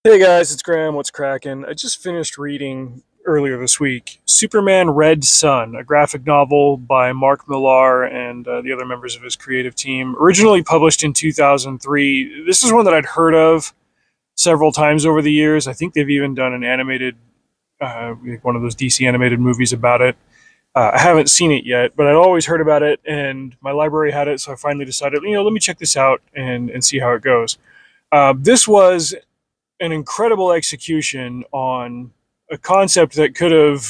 Hey guys, it's Graham. What's cracking? I just finished reading earlier this week Superman Red Sun, a graphic novel by Mark Millar and the other members of his creative team. Originally published in 2003. This is one that I'd heard of several times over the years. I think they've even done an animated, one of those DC animated movies about it. I haven't seen it yet, but I'd always heard about it, and my library had it, so I finally decided, let me check this out and see how it goes. This was an incredible execution on a concept that could have,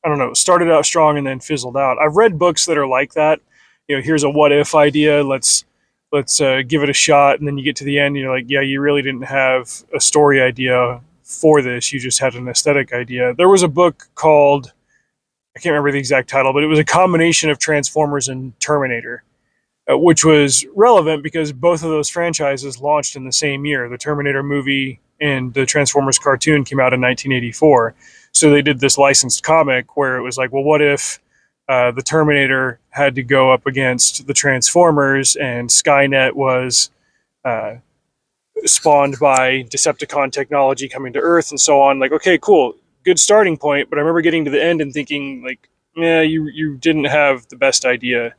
I don't know, started out strong and then fizzled out. I've read books that are like that. Here's a what if idea. Let's give it a shot, and then you get to the end, and you're like, yeah, you really didn't have a story idea for this. You just had an aesthetic idea. There was a book called, I can't remember the exact title, but it was a combination of Transformers and Terminator, which was relevant because both of those franchises launched in the same year. The Terminator movie and the Transformers cartoon came out in 1984. So they did this licensed comic where it was like, well, what if the Terminator had to go up against the Transformers and Skynet was uh, spawned by Decepticon technology coming to Earth and so on? Like, okay, cool, good starting point. But I remember getting to the end and thinking, like, yeah, you didn't have the best idea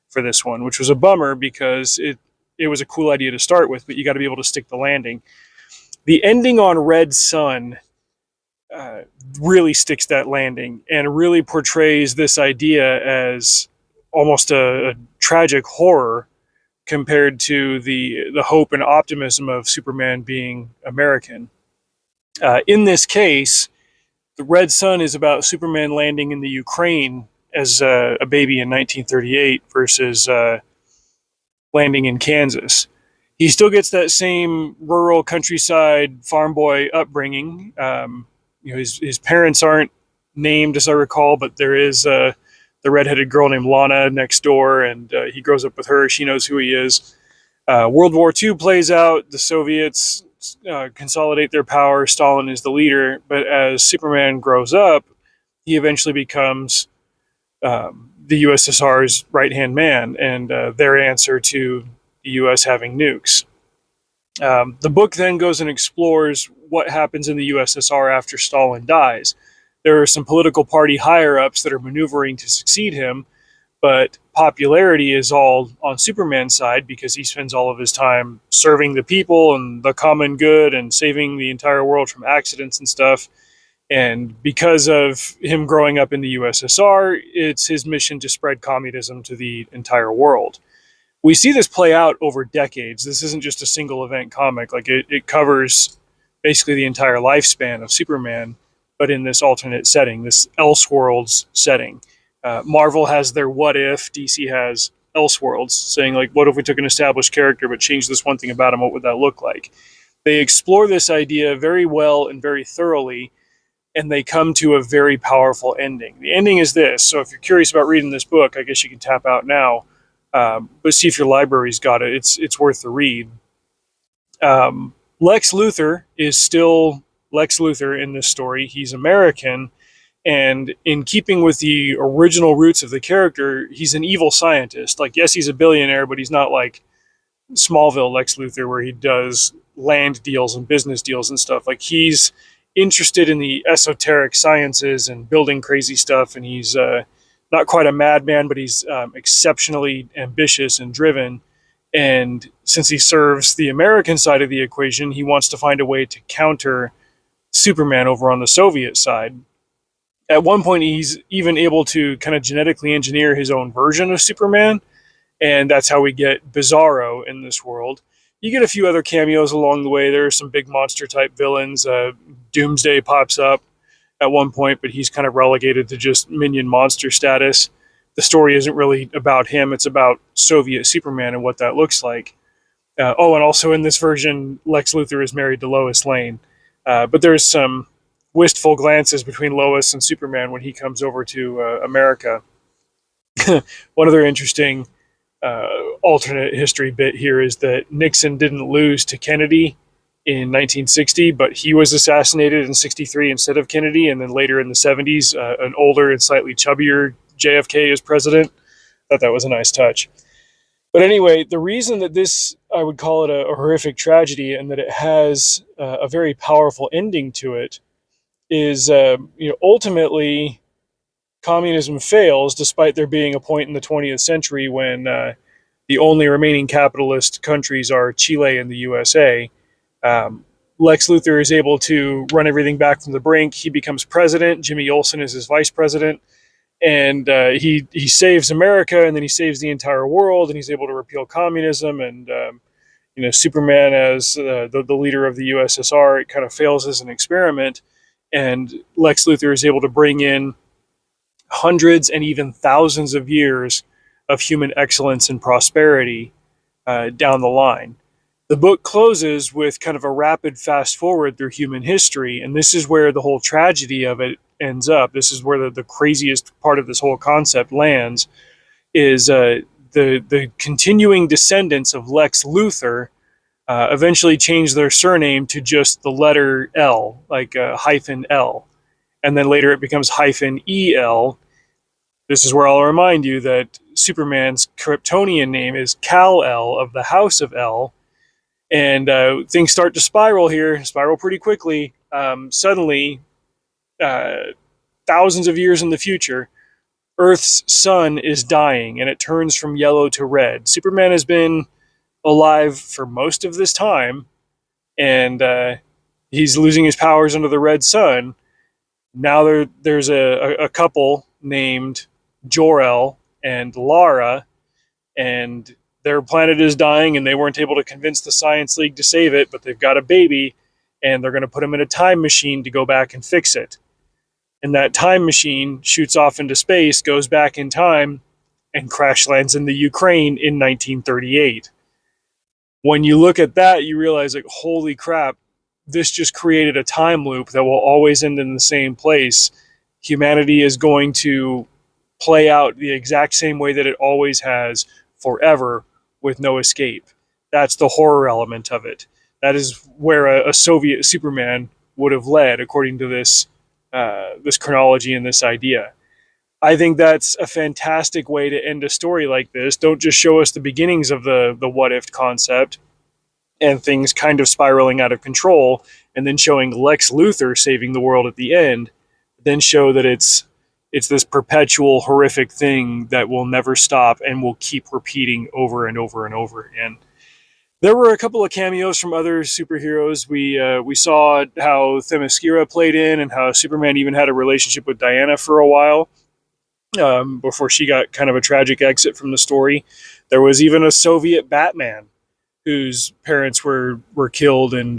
for this one, which was a bummer because it was a cool idea to start with, but you got to be able to stick the landing. The ending on Red Sun uh, really sticks that landing and really portrays this idea as almost a tragic horror compared to the hope and optimism of Superman being American. In this case, the Red Sun is about Superman landing in the Ukraine as a baby in 1938 versus landing in Kansas. He still gets that same rural countryside farm boy upbringing. His parents aren't named, as I recall, but there is the redheaded girl named Lana next door, and he grows up with her. She knows who he is. World War II plays out. The Soviets consolidate their power. Stalin is the leader, but as Superman grows up, he eventually becomes the USSR's right hand man and their answer to the US having nukes. The book then goes and explores what happens in the USSR after Stalin dies. There are some political party higher ups that are maneuvering to succeed him, but popularity is all on Superman's side because he spends all of his time serving the people and the common good and saving the entire world from accidents and stuff. And because of him growing up in the USSR, it's his mission to spread communism to the entire world. We see this play out over decades. This isn't just a single event comic. Like it covers basically the entire lifespan of Superman, but in this alternate setting, this Elseworlds setting. Marvel has their what if, DC has Elseworlds, saying like, what if we took an established character but changed this one thing about him? What would that look like? They explore this idea very well and very thoroughly, and they come to a very powerful ending. The ending is this. So if you're curious about reading this book, I guess you can tap out now. But see if your library's got it. It's worth the read. Lex Luthor is still Lex Luthor in this story. He's American, and in keeping with the original roots of the character, he's an evil scientist. Like, yes, he's a billionaire, but he's not like Smallville Lex Luthor, where he does land deals and business deals and stuff. Like, he's interested in the esoteric sciences and building crazy stuff, and he's not quite a madman, but he's exceptionally ambitious and driven. And since he serves the American side of the equation, he wants to find a way to counter Superman over on the Soviet side. At one point, he's even able to kind of genetically engineer his own version of Superman, and that's how we get Bizarro in this world. You get a few other cameos along the way. There are some big monster type villains. Doomsday pops up at one point, but he's kind of relegated to just minion monster status. The story isn't really about him, it's about Soviet Superman and what that looks like. And also in this version, Lex Luthor is married to Lois Lane. But there's some wistful glances between Lois and Superman when he comes over to America. One other interesting alternate history bit here is that Nixon didn't lose to Kennedy in 1960, but he was assassinated in 63 instead of Kennedy, and then later in the 70s, an older and slightly chubbier JFK as president. I thought that was a nice touch. But anyway, the reason that this, I would call it a horrific tragedy, and that it has a very powerful ending to it, is ultimately communism fails, despite there being a point in the 20th century when the only remaining capitalist countries are Chile and the USA. Um, Lex Luthor is able to run everything back from the brink. He becomes president. Jimmy Olsen is his vice president, and he saves America, and then he saves the entire world, and he's able to repeal communism. And Superman as the leader of the USSR, it kind of fails as an experiment, and Lex Luthor is able to bring in hundreds and even thousands of years of human excellence and prosperity down the line. The book closes with kind of a rapid fast forward through human history, and this is where the whole tragedy of it ends up. This is where the craziest part of this whole concept lands, is the continuing descendants of Lex Luthor eventually change their surname to just the letter L, like hyphen L, and then later it becomes hyphen EL. This is where I'll remind you that Superman's Kryptonian name is Kal-El of the House of El, and things start to spiral pretty quickly. Suddenly, uh, thousands of years in the future, Earth's sun is dying, and it turns from yellow to red. Superman has been alive for most of this time, and he's losing his powers under the red sun. Now there's a couple named Jor-El and Lara, and their planet is dying, and they weren't able to convince the Science League to save it, but they've got a baby, and they're going to put him in a time machine to go back and fix it. And that time machine shoots off into space, goes back in time, and crash lands in the Ukraine in 1938. When you look at that, you realize, like, holy crap, this just created a time loop that will always end in the same place. Humanity is going to play out the exact same way that it always has forever, with no escape. That's the horror element of it. That is where a Soviet Superman would have led, according to this chronology and this idea. I think that's a fantastic way to end a story like this. Don't just show us the beginnings of the what if concept and things kind of spiraling out of control, and then showing Lex Luthor saving the world at the end. Then show that it's this perpetual horrific thing that will never stop and will keep repeating over and over and over again. There were a couple of cameos from other superheroes. We saw how Themyscira played in, and how Superman even had a relationship with Diana for a while, before she got kind of a tragic exit from the story. There was even a Soviet Batman whose parents were killed, and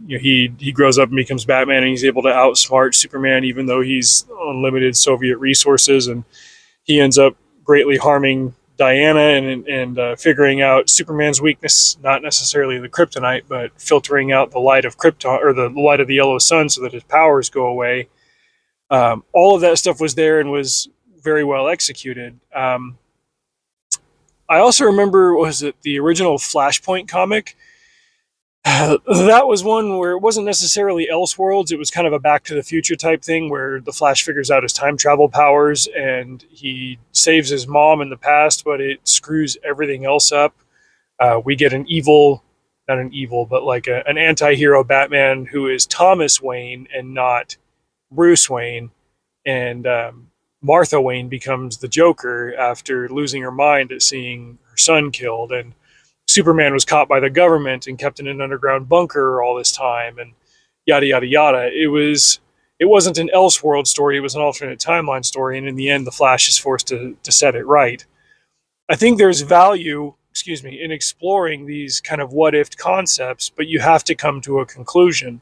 he grows up and becomes Batman, and he's able to outsmart Superman even though he's on limited Soviet resources, and he ends up greatly harming Diana, and figuring out Superman's weakness, not necessarily the kryptonite, but filtering out the light of Krypton, or the light of the yellow sun, so that his powers go away. All of that stuff was there and was very well executed. I also remember, was it the original Flashpoint comic? That was one where it wasn't necessarily Elseworlds. It was kind of a Back to the Future type thing, where the Flash figures out his time travel powers, and he saves his mom in the past, but it screws everything else up. We get an evil, not an evil, but like an anti-hero Batman who is Thomas Wayne and not Bruce Wayne. And Martha Wayne becomes the Joker after losing her mind at seeing her son killed. And Superman was caught by the government and kept in an underground bunker all this time, and yada yada yada. It wasn't an Elseworld story, it was an alternate timeline story, and in the end the Flash is forced to set it right. I think there's value, in exploring these kind of what if concepts, but you have to come to a conclusion.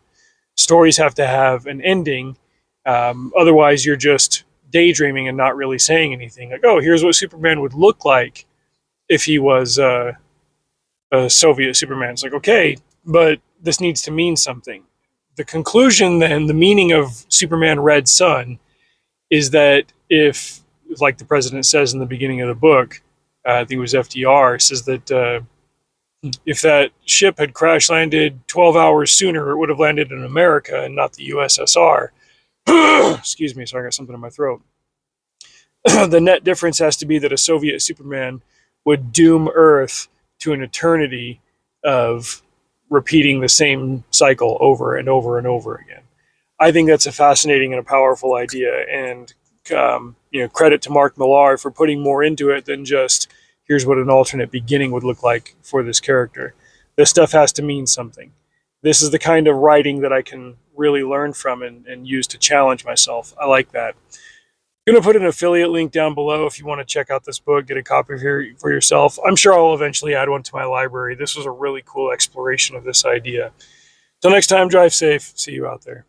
Stories have to have an ending. Otherwise you're just daydreaming and not really saying anything. Like, oh, here's what Superman would look like if he was a Soviet Superman. It's like, okay, but this needs to mean something. The conclusion, then, the meaning of Superman Red Sun, is that if, like the president says in the beginning of the book, I think it was FDR, says that if that ship had crash landed 12 hours sooner, it would have landed in America and not the USSR. Excuse me, sorry, I got something in my throat. The net difference has to be that a Soviet Superman would doom Earth to an eternity of repeating the same cycle over and over and over again. I think that's a fascinating and a powerful idea, and credit to Mark Millar for putting more into it than just here's what an alternate beginning would look like for this character. This stuff has to mean something. This is the kind of writing that I can really learn from and use to challenge myself. I like that. I'm going to put an affiliate link down below if you want to check out this book, get a copy for yourself. I'm sure I'll eventually add one to my library. This was a really cool exploration of this idea. Till next time, drive safe. See you out there.